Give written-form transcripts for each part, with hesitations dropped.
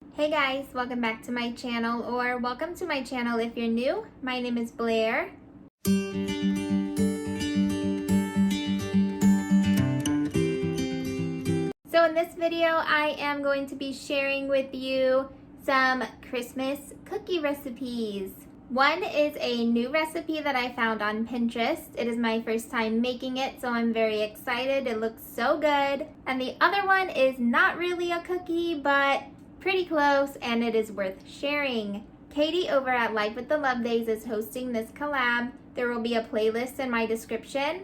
Hey guys, welcome back to my channel, or welcome to my channel if you're new. My name is Blair. So in this video, I am going to be sharing with you some Christmas cookie recipes. One is a new recipe that I found on Pinterest. It is my first time making it, so I'm very excited. It looks so good. And the other one is not really a cookie, but pretty close, and it is worth sharing. Katie over at Life with the Lovedays is hosting this collab. There will be a playlist in my description.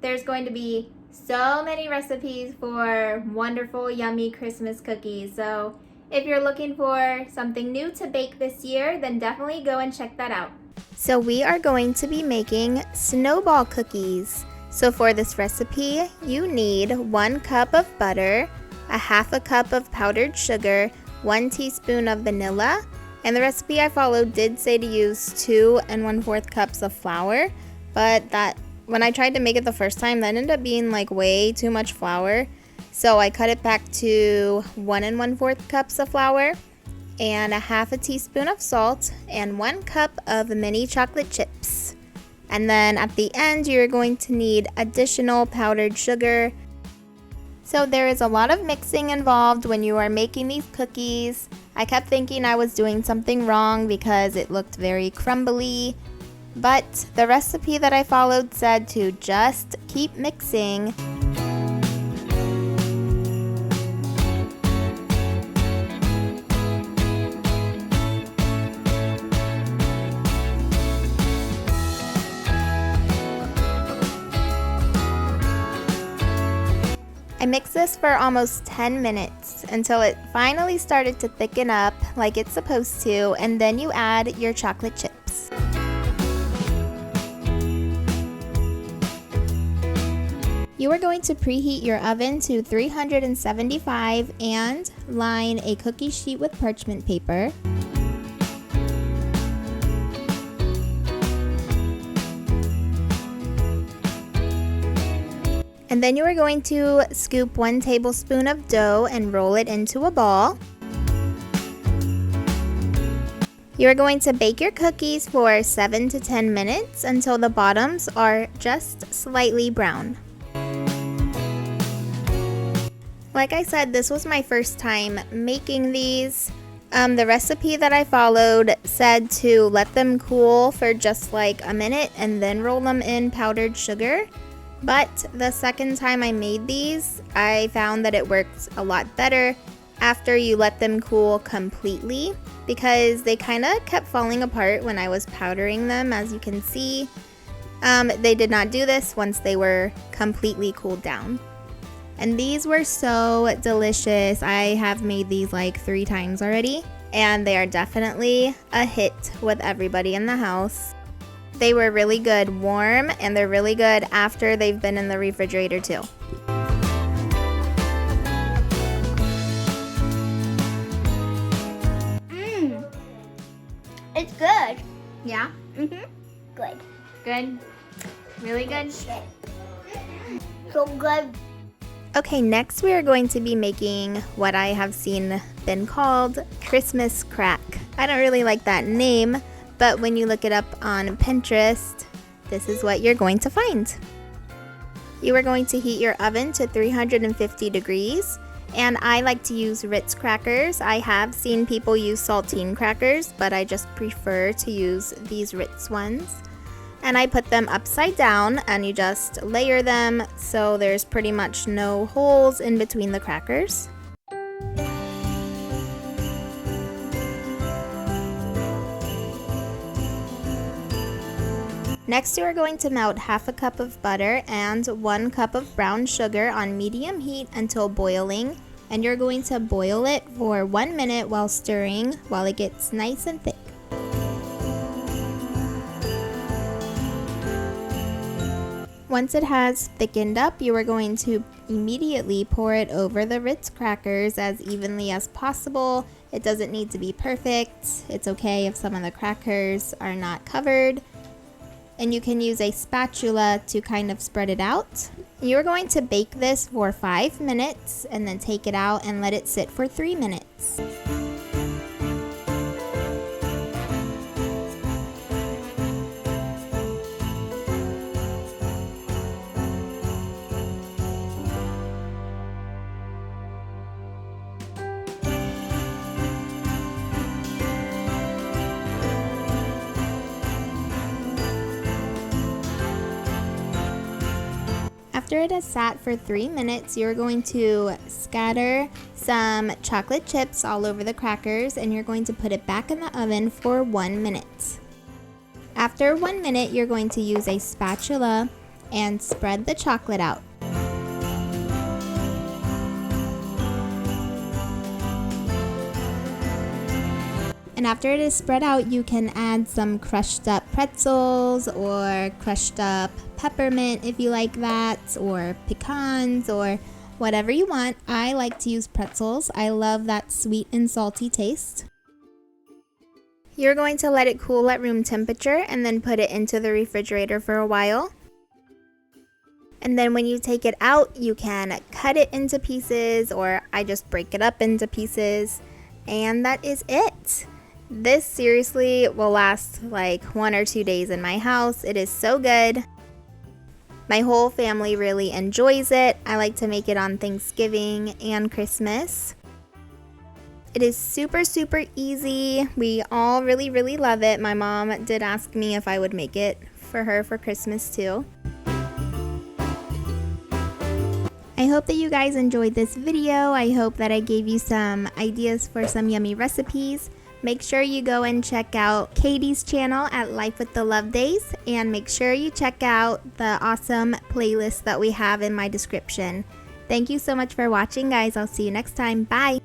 There's going to be so many recipes for wonderful, yummy Christmas cookies. So if you're looking for something new to bake this year, then definitely go and check that out. So we are going to be making snowball cookies. So for this recipe, you need 1 cup of butter, a half a cup of powdered sugar, 1 teaspoon of vanilla, and the recipe I followed did say to use 2 1/4 cups of flour, but when I tried to make it the first time, that ended up being like way too much flour. So I cut it back to 1 1/4 cups of flour and a half a teaspoon of salt and 1 cup of mini chocolate chips. And then at the end, you're going to need additional powdered sugar. So there is a lot of mixing involved when you are making these cookies. I kept thinking I was doing something wrong because it looked very crumbly, but the recipe that I followed said to just keep mixing. I mixed this for almost 10 minutes until it finally started to thicken up like it's supposed to, and then you add your chocolate chips. You are going to preheat your oven to 375 and line a cookie sheet with parchment paper. And then you are going to scoop 1 tablespoon of dough and roll it into a ball. You are going to bake your cookies for 7 to 10 minutes until the bottoms are just slightly brown. Like I said, this was my first time making these. The recipe that I followed said to let them cool for just like a minute and then roll them in powdered sugar. But the second time I made these, I found that it worked a lot better after you let them cool completely, because they kind of kept falling apart when I was powdering them, as you can see. They did not do this once they were completely cooled down. And these were so delicious. I have made these like 3 times already, and they are definitely a hit with everybody in the house. They were really good warm, and they're really good after they've been in the refrigerator too. It's good. Yeah? Good. Good? Really good? So good. Okay, next we are going to be making what I have seen been called Christmas crack. I don't really like that name, but when you look it up on Pinterest, this is what you're going to find. You are going to heat your oven to 350 degrees, and I like to use Ritz crackers. I have seen people use saltine crackers, but I just prefer to use these Ritz ones. And I put them upside down, and you just layer them so there's pretty much no holes in between the crackers. Next, you are going to melt half a cup of butter and 1 cup of brown sugar on medium heat until boiling, and you're going to boil it for 1 minute while stirring while it gets nice and thick. Once it has thickened up, you are going to immediately pour it over the Ritz crackers as evenly as possible. It doesn't need to be perfect. It's okay if some of the crackers are not covered. And you can use a spatula to kind of spread it out. You're going to bake this for 5 minutes and then take it out and let it sit for 3 minutes. After it has sat for 3 minutes, you're going to scatter some chocolate chips all over the crackers and you're going to put it back in the oven for 1 minute. After 1 minute, you're going to use a spatula and spread the chocolate out. And after it is spread out, you can add some crushed up pretzels or crushed up peppermint if you like that, or pecans or whatever you want. I like to use pretzels. I love that sweet and salty taste. You're going to let it cool at room temperature and then put it into the refrigerator for a while. And then when you take it out, you can cut it into pieces, or I just break it up into pieces, and that is it. This seriously will last like 1 or 2 days in my house. It is so good. My whole family really enjoys it. I like to make it on Thanksgiving and Christmas. It is super, super easy. We all really, really love it. My mom did ask me if I would make it for her for Christmas too. I hope that you guys enjoyed this video. I hope that I gave you some ideas for some yummy recipes. Make sure you go and check out Katie's channel at Life with the Lovedays, and make sure you check out the awesome playlist that we have in my description. Thank you so much for watching, guys. I'll see you next time. Bye!